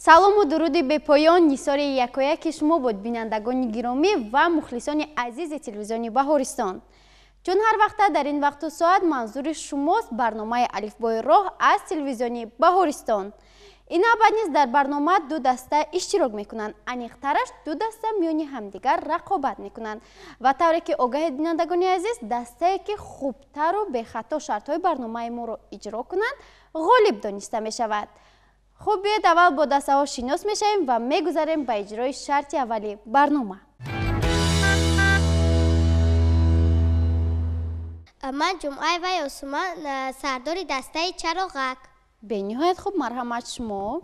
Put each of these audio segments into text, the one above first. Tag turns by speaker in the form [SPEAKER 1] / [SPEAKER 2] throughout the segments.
[SPEAKER 1] салому дуруди бепоён нисори якояки шумо буд бинандагони гиромӣ ва мухлисони азизи телевизиони Баҳористон. Чун ҳар вақта дар ин вақту соат манзури шумост барномаи Алифбои роҳ аз телевизиони Баҳористон. Инабад низ дар барнома ду даста иштирок мекунанд, аниқтараш ду даста миёни ҳамдигар рақобат мекунанд ва тавре ки огаҳед бинандагони азиз, дастае ки хубтару бехато шартҳои барномаи моро иҷро кунанд ғолиб дониста мешавад. خب بیاید اول با دسته ها شناس میشیم و میگذاریم به اجرای شرط اولی برنامه.
[SPEAKER 2] من جمعه و یاسمان سردار دسته چراغک.
[SPEAKER 1] به نهایت خوب مرحمت شما.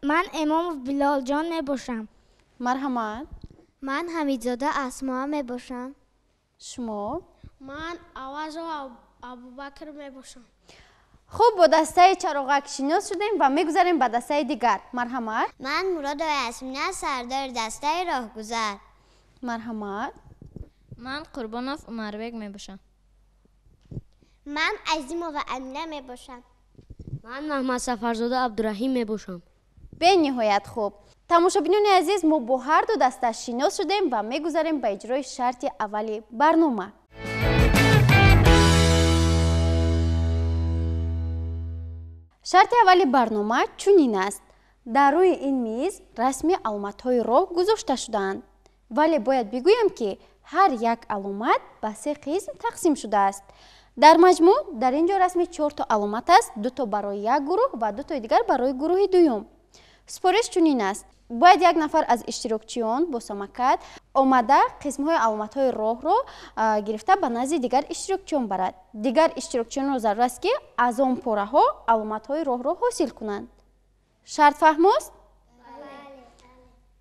[SPEAKER 3] من امام بلال جان میباشم.
[SPEAKER 1] مرحمت.
[SPEAKER 2] من حمیدزاده اسما میباشم.
[SPEAKER 1] شما.
[SPEAKER 3] من عوض و ابوبکر میباشم.
[SPEAKER 1] خوب با دسته چراغک شناس شدیم و میگذاریم به دسته دیگر. مرحمت.
[SPEAKER 2] من مراد و یاسمینه سردار دسته راهگذر.
[SPEAKER 1] مرحمت.
[SPEAKER 4] من قربانوف عمربک میباشم.
[SPEAKER 2] من عظیم و امینه میباشم.
[SPEAKER 3] من محمد سفرزاده عبدالرحیم میباشم.
[SPEAKER 1] به نهایت خوب. تماشابینان عزیز، ما با هر دو دسته شناس شدیم و میگذاریم به اجرای شرط اولی برنامه. شرط اولی برنامه چنین است: در روی این میز رسمی علامت‌های راه گذاشته شده‌اند، ولی باید بگویم که هر یک علامت به 3 قسم تقسیم شده است. در مجموع در اینجا رسمی 4 تا علامت است، 2 تا برای یک گروه و 2 تا دیگر برای گروه دوم. سپارش چنین است: باید یک نفر از اشتراکچیان با سمکت آمده قسم‌های علامت‌های راه را گرفته به نزد دیگر اشتراکچیان برد. دیگر اشتراکچیان را ضرورت است که از آن پاره‌ها علامت‌های راه را حاصل کنند. شرط فهم است؟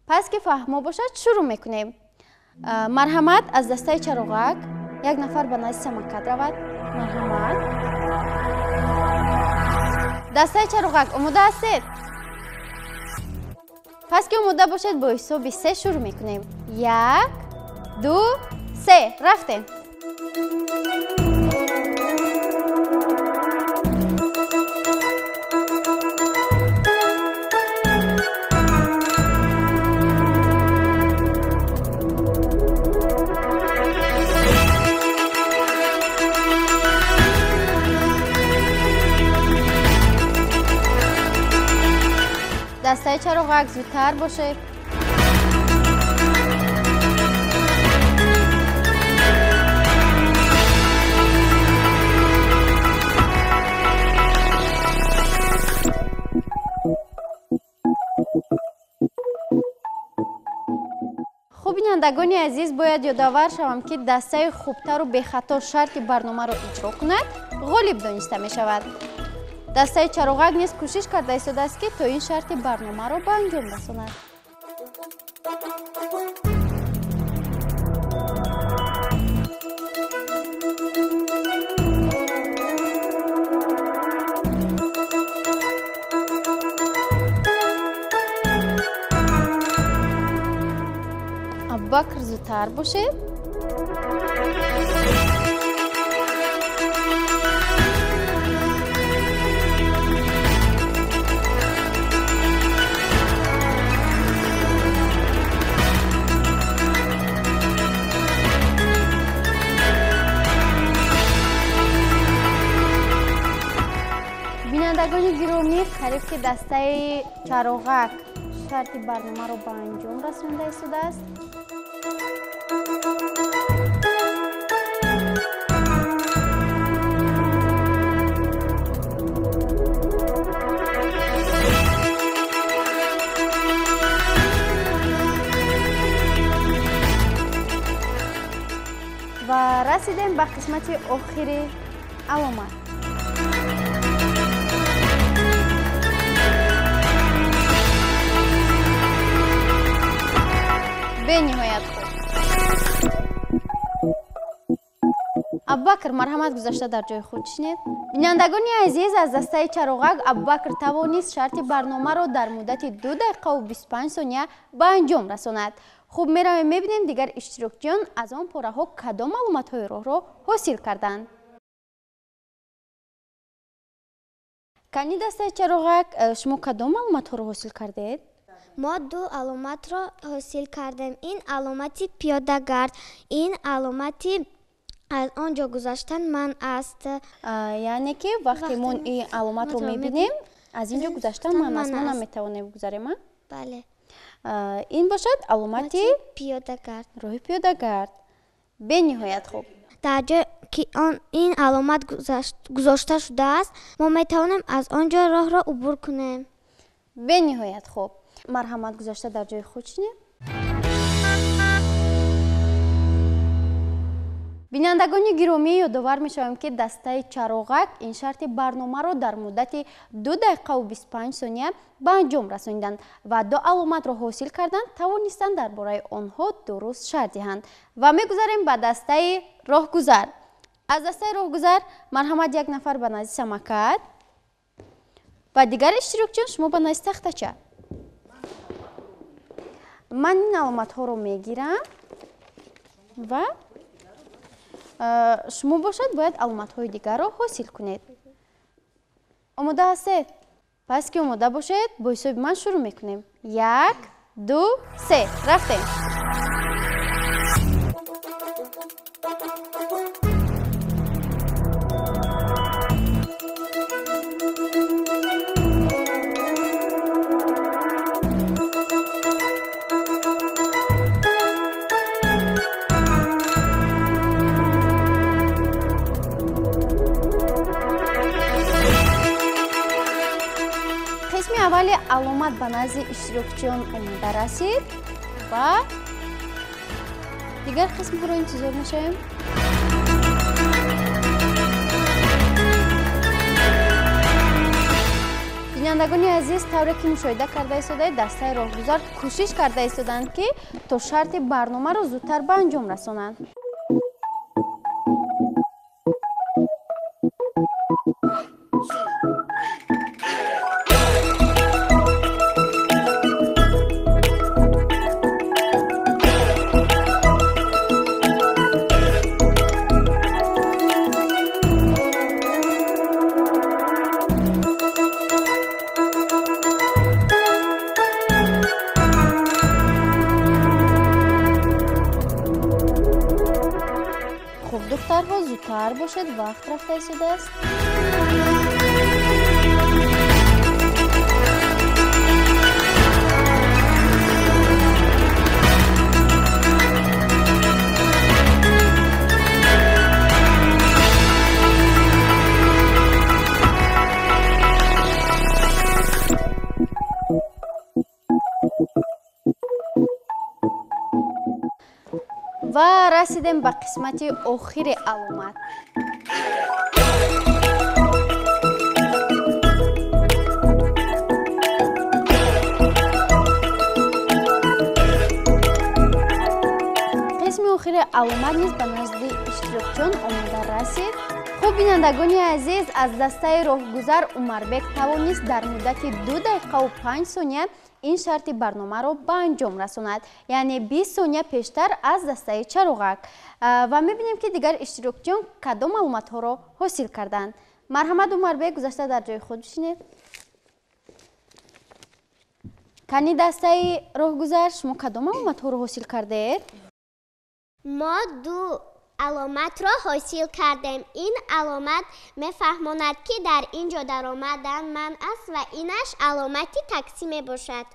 [SPEAKER 1] پس که فهم باشد شروع میکنیم. مرحمت از دسته چراغک یک نفر به نزد سمکت رود. مرحمت. دسته چراغک آماده هستید؟ پس که آماده باشد با حساب 3 شروع میکنیم. 1 2 3 رفتیم. دسته چراغک زودتر باشه. خب بینندگان عزیز، باید یادآور شوم که دسته خوبتر و بخطا شرط برنامه را اجرا کند غالب دانسته می شود. دسته چراغک نیز کوشش کرده ایستاده است که تا این شرط برنامه را به انجام رساند. ابوبکر زودتر باشه. بینندگان گرامی، قریب که دسته چراغک شرط برنامه را به انجام رسانده ایستاده است. و رسیدیم به قسمت آخری علامت. به نهایت خوب. ابوبکر مرحمت گذاشته در جای خود شنید. بینندگان عزیز، از دسته چراغک ابوبکر توانست شرط برنامه را در مدت 2 دقیقه و 25 ثانیه به انجام رساند. خوب میرویم میبینیم دیگر اشتراکچیان از آن پاره ها کدام علامت های راه را حاصل کردند. кани дастаи чароғак шумо кадом маълумотҳоро ҳосил кардед?
[SPEAKER 2] мо ду аломатро ҳосил кардем. Ин аломати пиёдагард, ин аломати аз он ҷо гузаштан ман аст.
[SPEAKER 1] яъне ки вақте мо ин аломатро мебинем аз ин ҷо гузаштан ман аст, мо наметавонем гузарем.
[SPEAKER 2] Бале.
[SPEAKER 1] ин бошад аломати
[SPEAKER 2] пиёдагард.
[SPEAKER 1] роҳи пиёдагард. бениҳоят хуб.
[SPEAKER 2] дар ҷое ки ин аломат гузошта шудааст, мо метавонем аз он ҷо роҳро убур кунем.
[SPEAKER 1] бениҳоят хуб. марҳамат, гузашта дар ҷои худ шинед. бинандагони гиромӣ, ёдовар мешавем ки дастаи чароғак ин шарти барномаро дар муддати 2 дақиқаву 25 сония ба анҷом расониданд ва 2 аломатро ҳосил кардан тавонистанд дар бораи онҳо дуруст шарҳ диҳанд. Ва мегузарем ба дастаи роҳгузар. аз дастаи роҳгузар марҳамат, як нафар ба назди самакат ва дигар иштирокчиён шумо ба назди тахтача. ман ин аломатҳоро мегирам ва шумо бошад бояд аломатҳои дигарро ҳосил кунед. омода ҳастед? пас ки омода бошед, бо ҳисоби ман шурӯъ мекунем. 1, 2, 3 рафтем. қисми аввали аломат ба назди иштирокчиён омода расид ва дигар қисмҳоро интизор мешавем. бинандагони азиз, тавре ки мушоҳида карда истодаед, дастаи роҳгузар кӯшиш карда истоданд ки то шарти барномаро зудтар ба анҷом расонанд. духтарҳо, зудтар бошед, вақт рафта истодааст. ва расидем ба қисмати охири аломат. қисми охири аломат низ ба назди иштирокчиён омода расид. хуб бинандагони азиз, аз дастаи роҳгузар Умарбек тавонист дар муддати 2 дақиқаву 5 сония ин шарти барномаро ба анҷом расонад, яъне 20 сония пештар аз дастаи чароғак. ва мебинем ки дигар иштирокчиён кадом маълумотҳоро ҳосил карданд. марҳамат Умарбек, гузашта дар ҷои худ бишинед. кани дастаи роҳгузар, шумо кадом маълумотҳоро ҳосил кардед?
[SPEAKER 2] мо ду аломатро ҳосил кардем. ин аломат мефаҳмонад ки дар ин ҷо даромадан ман аст ва инаш аломати такси мебошад.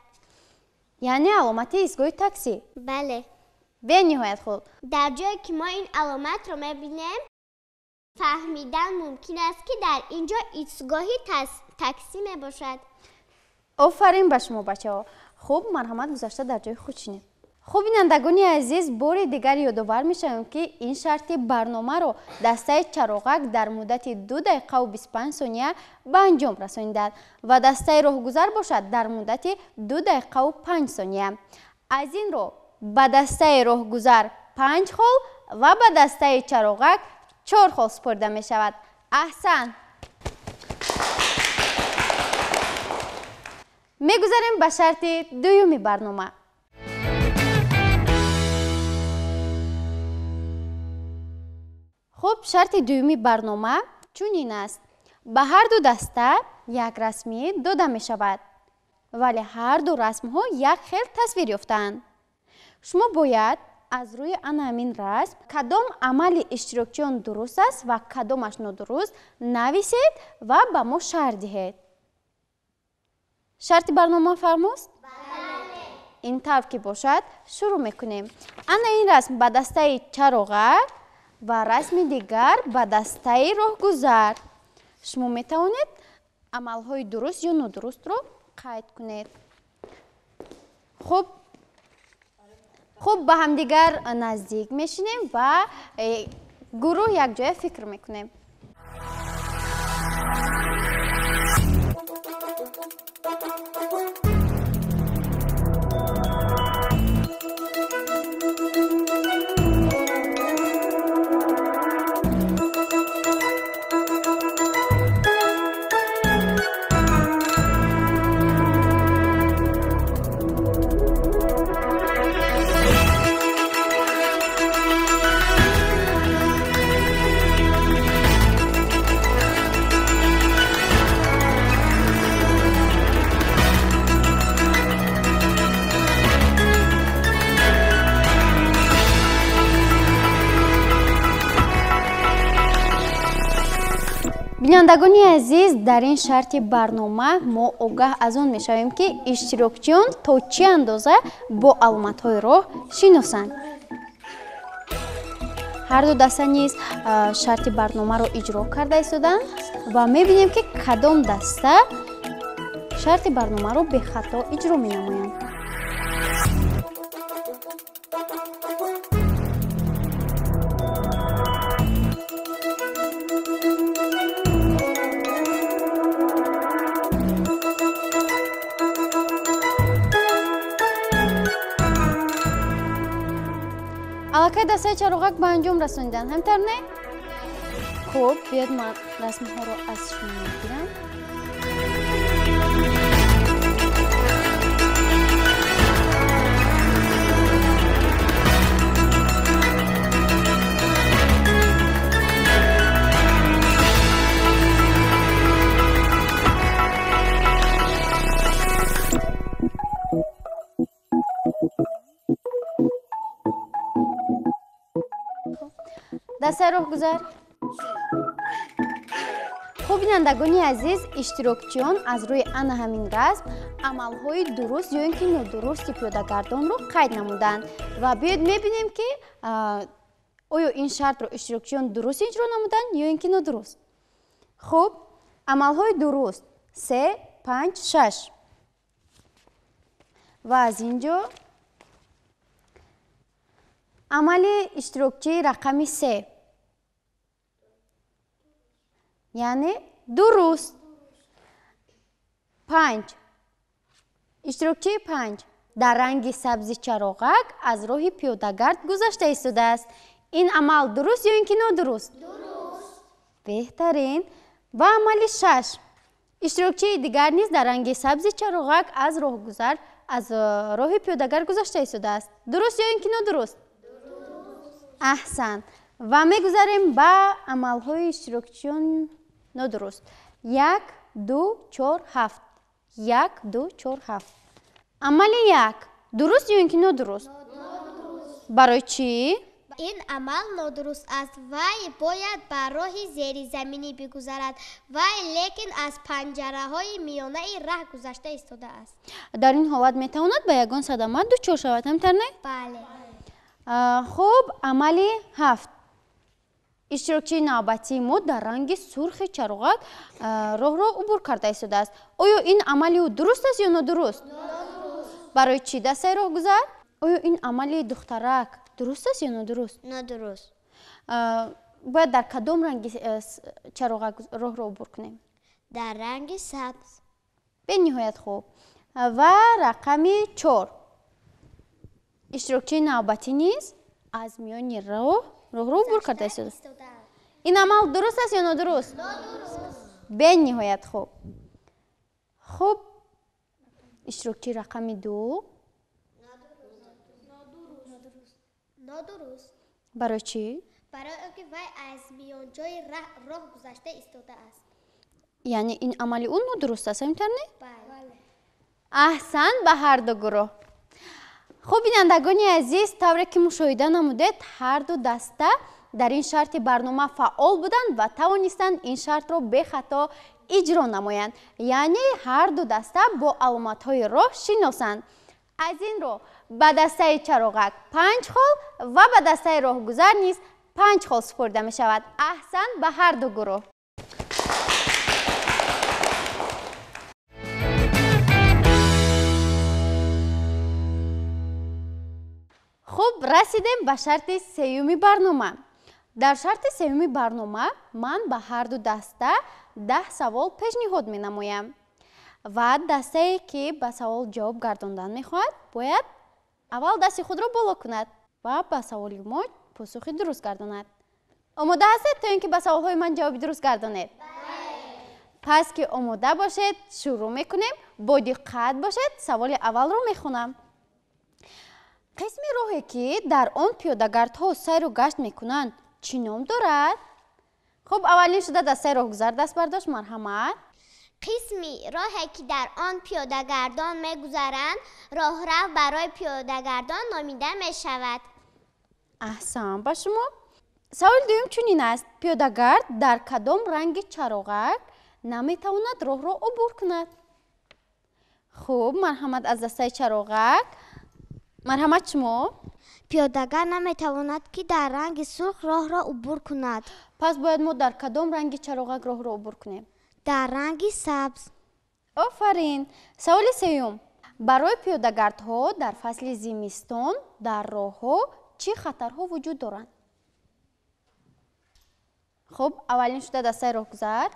[SPEAKER 1] яъне аломати истгоҳи такси?
[SPEAKER 2] бале.
[SPEAKER 1] бениҳоят хуб.
[SPEAKER 2] дар ҷое ки мо ин аломатро мебинем, фаҳмидан мумкин аст ки дар ин ҷо истгоҳи такси мебошад.
[SPEAKER 1] офарин ба шумо бачаҳо. хуб, марҳамат, гузашта дар ҷои худ шинед. хуб бинандагони азиз, бори дигар ёдовар мешавем ки ин шарти барномаро дастаи чароғак дар муддати 2 дақиқаву 25 сония ба анҷом расониданд ва дастаи роҳгузар бошад дар муддати 2 дақиқаву 5 сония. аз ин роҳ ба дастаи роҳгузар 5 хол ва ба дастаи чароғак 4 хол супорда мешавад. аҳсан. мегузарем ба шарти дуюми барнома. хуб, шарти дуюми барнома чунин аст. ба ҳар ду даста як расмӣ дода мешавад, вале ҳар ду расмҳо як хел тасвир ёфтаанд. Шумо бояд аз рӯи ана ҳамин расм кадом амали иштирокчиён дуруст аст ва кадомаш нодуруст нависед ва ба мо шарҳ диҳед. Шарти барнома фармост? Ин тавр ки бошад, шурӯъ мекунем. Ана ин расм ба дастаи чароғак ва расми дигар ба дастаи роҳгузар. Шумо метавонед амалҳои дуруст ё нодурустро қайд кунед. хуб ба ҳамдигар наздик мешинем ва гурӯҳ якҷоя фикр мекунем. бинандагони азиз, дар ин шарти барнома мо огаҳ аз он мешавем ки иштирокчиён то чӣ андоза бо аломатҳои роҳ шиносанд. ҳар ду даста низ шарти барномаро иҷро карда истоданд ва мебинем ки кадом даста шарти барномаро бехато иҷро менамоянд. аллакай дастаи чароғак ба анҷом расонидан, ҳамтар не? хуб, биёд ман расмҳоро аз шумо мегирам. дастаи роҳгузар. хуб бинандагони азиз, иштирокчиён аз рӯи ана ҳамин расм амалҳои дуруст ё ин ки нодурусти пиёдагардонро қайд намуданд ва биёед мебинем ки оё ин шартро иштирокчиён дуруст иҷро намуданд ё ин ки нодуруст. хуб, амалҳои дуруст 3, 5, 6 ва аз ин ҷо амали иштирокчии рақами 3 яъне дуруст. 5 иштирокчии 5 дар ранги сабзи чароғак аз роҳи пиёдагард гузашта истодааст. ин амал дуруст ё ин ки нодуруст? Дуруст. беҳтарин. ва амали 6 иштирокчии дигар низ дар ранги сабзи чароғак аз роҳгузар аз роҳи пиёдагард гузашта истодааст. дуруст ё ин ки нодуруст? аҳсан. ва мегузарем ба амалҳои иштирокчиён нодуруст. 1, 2, 4, 7. 1, 2, 4, 7. амали 1 дуруст ё ин ки нодуруст? барои чӣ?
[SPEAKER 2] ин амал нодуруст аст. вай бояд ба роҳи зеризаминӣ бигузарад. вай лекин аз панҷараҳои миёнаи раҳ гузашта истодааст.
[SPEAKER 1] дар ин ҳолат метавонад ба ягон садама дучор шавад, ҳамтар не?
[SPEAKER 2] бале.
[SPEAKER 1] хуб, амали 7 иштирокчии навбатии мо дар ранги сурхи чароғак роҳро убур карда истодааст. оё ин амали ӯ дуруст аст ё нодуруст? барои чӣ дастаи роҳгузар? оё ин амали духтарак дуруст аст ё нодуруст?
[SPEAKER 2] нодуруст.
[SPEAKER 1] бояд дар кадом ранги чароғак роҳро убур кунем?
[SPEAKER 2] дар ранги сабз.
[SPEAKER 1] бениҳоят хуб. ва рақами 4 иштирокчии навбатӣ низ аз миёни роҳро убур карда истодааст. ин амал дуруст аст ё нодуруст? бениҳоят хуб. хуб, иштирокчии рақами 2
[SPEAKER 2] нодуруст.
[SPEAKER 1] барои чӣ?
[SPEAKER 2] барои он ки вай аз миёнҷои роҳ гузашта истодааст.
[SPEAKER 1] یعنی این عمل اون درست است اینطوری؟ احسن به هر دو گروه. خب بینندگان عزیز، طوری که مشاهده نمودید هر دو دسته در این شرط برنامه فعال بودند و توانستند این شرط را به خطا اجرا نمایند. یعنی هر دو دسته با علامت های راه شناسند. از این رو به دسته چراغک 5 خال و به دسته راهگذر نیز 5 خال سپرده می شود. احسن به هر دو گروه. خب رسیدیم به شرط سوم برنامه. در شرط سوم برنامه من به هر دو دسته 10 سوال پیشنهاد می نمایم و دسته که به سوال جواب گرداندن می خواهد باید اول دست خود را بالا کند و به سوال ما پاسخ درست گرداند. آماده هستید تا اینکه به سوال های من جواب درست گردانید؟ پس که آماده باشید شروع می کنیم. با دقت باشید. سوال اول رو می خونم. قسم راهی که در آن پیاده‌گردها سیر و گشت میکنند چی نام دارد؟ خب اولین شده دسته راهگذر دست برداشت. مرحمت.
[SPEAKER 2] قسمی راهی که در آن پیاده‌گردان میگذرند راهرو برای پیاده‌گردان نامیده می شود.
[SPEAKER 1] احسن به شما. سوال دوم چنین است: پیاده‌گرد در کدام رنگ چراغک نمیتواند راه را عبور کند؟ خب مرحمت از دسته چراغک. مرحمت شما.
[SPEAKER 3] پیاده‌گر نمیتواند که در رنگ سرخ راه را عبور کند.
[SPEAKER 1] پس باید ما در کدام رنگ چراغک راه را عبور کنیم؟
[SPEAKER 3] در رنگ سبز.
[SPEAKER 1] آفرین. سوال سوم: برای پیاده‌گردها در فصل زمستان در راه‌ها چه خطرها وجود دارند؟ خب اولین شده دسته راهگذر.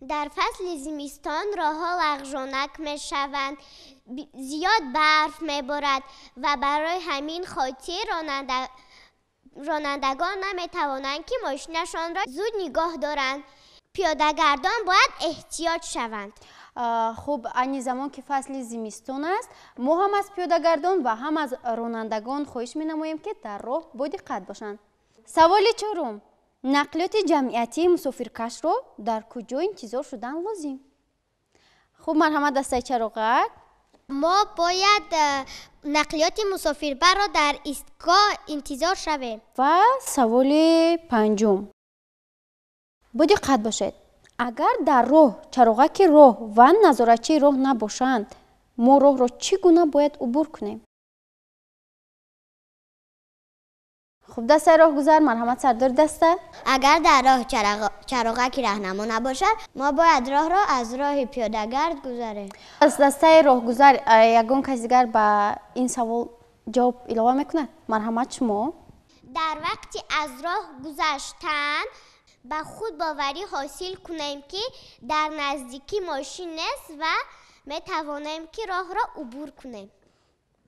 [SPEAKER 2] در فصل زمستان راه‌ها لغزانک می شوند، زیاد برف می بارد و برای همین خاطر رانندگان نمی توانند که ماشینشان را زود نگاه دارند. پیاده‌گردان باید احتیاط شوند.
[SPEAKER 1] خب این زمان که فصل زمستان است ما هم از پیاده‌گردان و هم از رانندگان خواهش می نماییم که در راه با دقت باشند. سوال چهارم: نقلیات جمعیتی مسافرکش را در کجا انتظار شدن لازم؟ خب مرحمت دسته چراغک.
[SPEAKER 3] ما باید نقلیات مسافربر را در ایستگاه انتظار شویم.
[SPEAKER 1] و سوال پنجم: با دقت باشید. اگر در راه چراغک راه و نظارتچی راه نباشند ما راه را چگونه باید عبور کنیم؟ خب دسته راهگذر. مرحمت سردار دسته.
[SPEAKER 3] اگر در راه چراغک راهنما نباشد ما باید راه را از راه پیاده‌گرد گذریم.
[SPEAKER 1] از دسته راهگذر یگان کسی دیگر به این سوال جواب علاوه میکند؟ مرحمت شما.
[SPEAKER 2] در وقتی از راه گذشتن به خود باوری حاصل کنیم که در نزدیکی ماشین نیست و می توانیم که راه را عبور کنیم.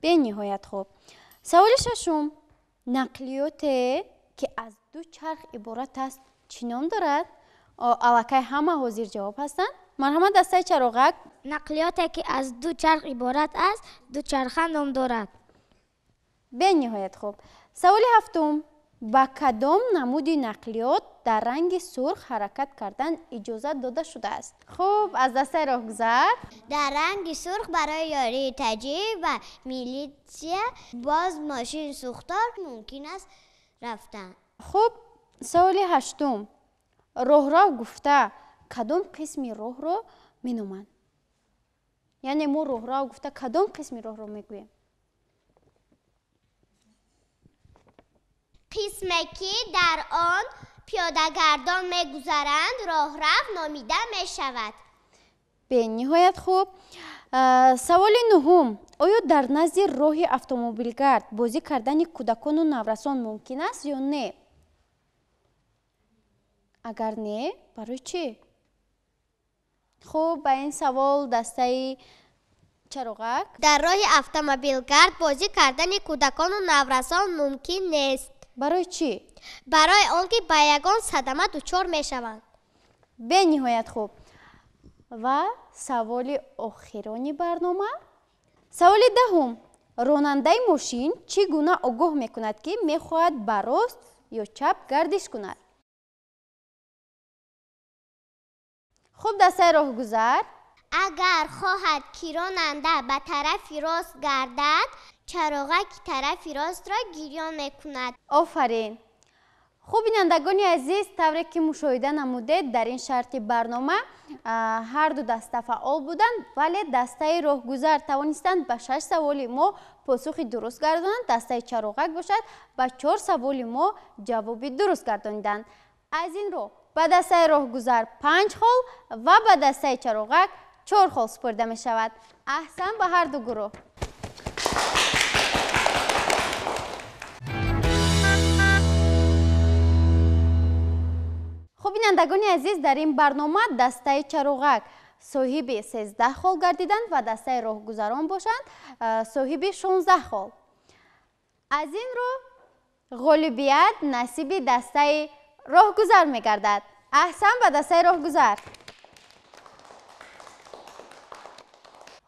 [SPEAKER 1] به نهایت خوب. سوال ششم: نقلیات که از دو چرخ عبارت است چی نام دارد؟ الکی همه حاضر جواب هستند. مرحمت دسته چراغک.
[SPEAKER 3] نقلیاتی که از دو چرخ عبارت است دو چرخه نام دارد.
[SPEAKER 1] به نهایت خوب. سوال هفتم: با کدام نمود نقلیات در رنگ سرخ حرکت کردن اجازه داده شده است؟ خب از دسته راهگذر.
[SPEAKER 3] در رنگ سرخ برای یاری تجیه و میلیتسیا باز ماشین سوختار ممکن است رفتن.
[SPEAKER 1] خب سوال هشتم: راه را گفته کدام قسمی راه را می نامند؟ یعنی ما راه را گفته کدام قسمی راه را می گوییم؟
[SPEAKER 2] قسمی که در آن پیاده‌گردان می‌گذرند راهرو نامیده می شود.
[SPEAKER 1] به نهایت خوب. سوال نهم: آیا در نزد راه اتومبیلگرد بازی کردن کودکان و نورسان ممکن است یا نه؟ اگر نه برای چی؟ خب به این سوال دسته چراغک.
[SPEAKER 3] در راه اتومبیلگرد بازی کردن کودکان و نورسان ممکن نیست.
[SPEAKER 1] برای چی؟
[SPEAKER 3] برای آنکه به یگان صدمه دچار میشوند.
[SPEAKER 1] به نهایت خوب. و سوال آخرانی برنامه. سوال دهم: راننده ماشین چگونه آگاه میکند که میخواهد به راست یا چپ گردش کند؟ хуб, дастаи роҳгузар.
[SPEAKER 2] агар хоҳад ки ронанда ба тарафи рост гардад, чароғаки тарафи ростро гирён мекунад.
[SPEAKER 1] офарин. хуб, бинандагони азиз, тавре ки мушоҳида намудед, дар ин шарти барнома ҳар ду даста фаъол буданд, вале дастаи роҳгузар тавонистанд ба 6 саволи мо посухи дуруст гардонанд, дастаи чароғак бошад ба 4 саволи мо ҷавоби дуруст гардониданд. аз ин роҳ ба дастаи роҳгузар 5 хол ва ба дастаи чароғак 4 хол супурда мешавад. аҳсан ба ҳар ду гурӯҳ. хуб, бинандагони азиз, дар ин барнома дастаи чароғак соҳиби 13 хол гардиданд ва дастаи роҳгузарон бошанд соҳиби 16 хол. аз ин рӯ ғолибият насиби дастаи роҳгузар мегардад. аҳсан ба дастаи роҳгузар.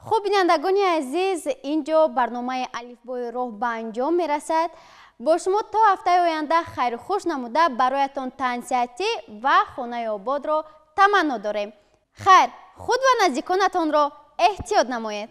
[SPEAKER 1] хуб, бинандагони азиз, инҷо барномаи алифбои роҳ ба анҷом мерасад. бо шумо то ҳафтаи оянда хайру хуш намуда бароятон таънисиҳатӣ ва хонаи ободро таманно дорем. хайр, худ ва наздиконатонро эҳтиёт намоед.